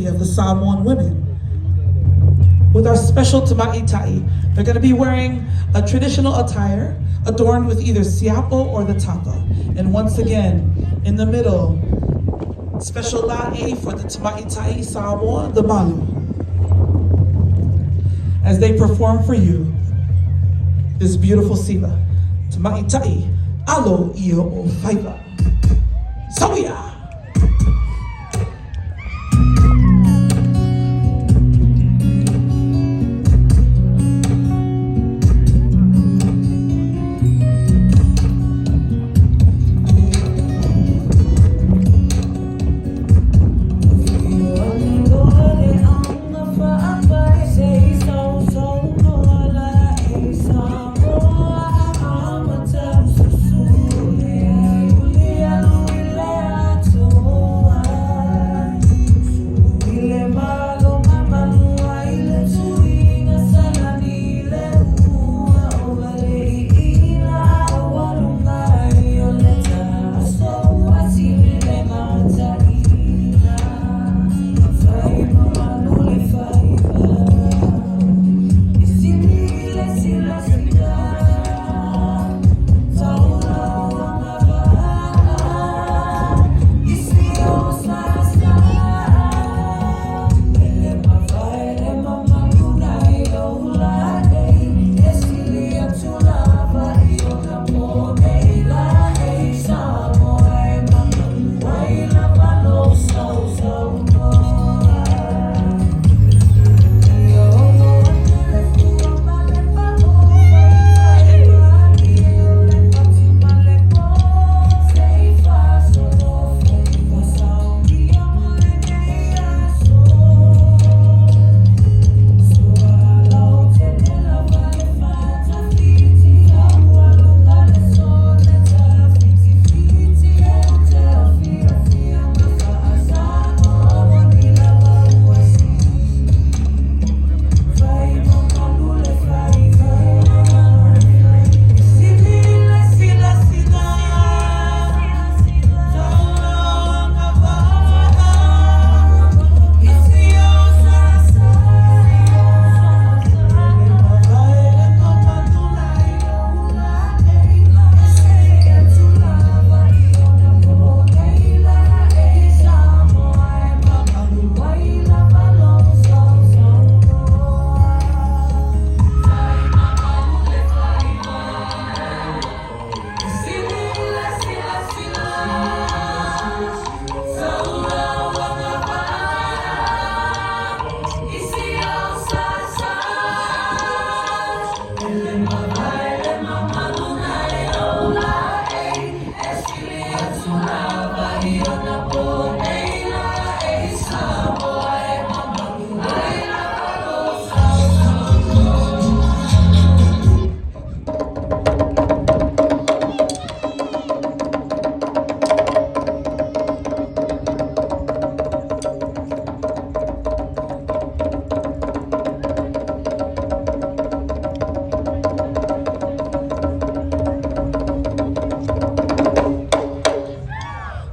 of the Samoan women. With our special tama'itai, they're going to be wearing a traditional attire adorned with either siapo or the tapa. And once again, in the middle, special la'i for the tama'itai Samoa, the malu. As they perform for you this beautiful SIVA, tama'itai, alo iyo o SIVA. SIVA!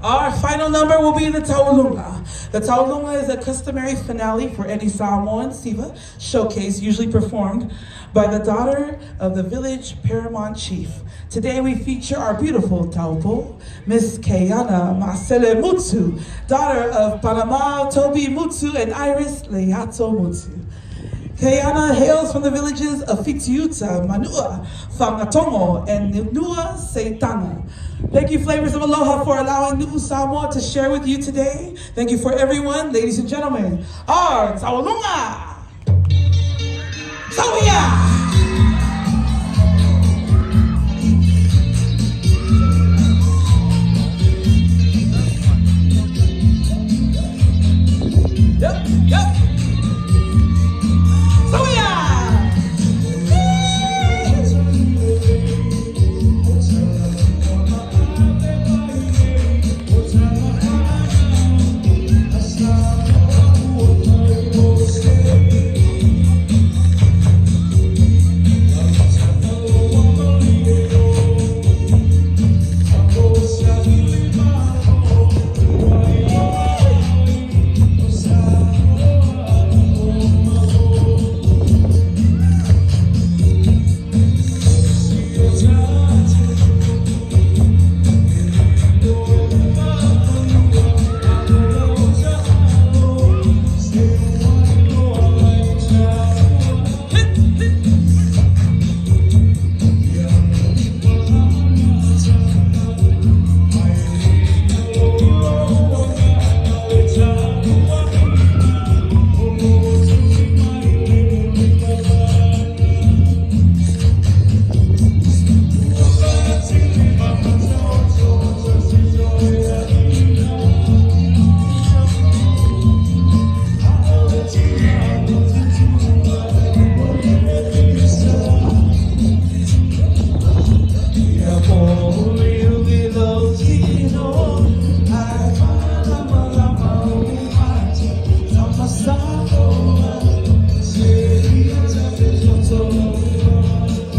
Our final number will be the Taulunga. The Taulunga is a customary finale for any Samoan SIVA showcase, usually performed by the daughter of the village paramount chief. Today we feature our beautiful Taupo, Miss Keiana Masele Mutsu, daughter of Panama Toby Mutsu and Iris Leato Mutsu. Keiana hails from the villages of Fitiuta, Manua, Whangatongo, and Nuu Samoa. Thank you, Flavors of Aloha, for allowing Nuu Samoa to share with you today. Thank you for everyone, ladies and gentlemen. Our Taulunga! Sauia! Yep.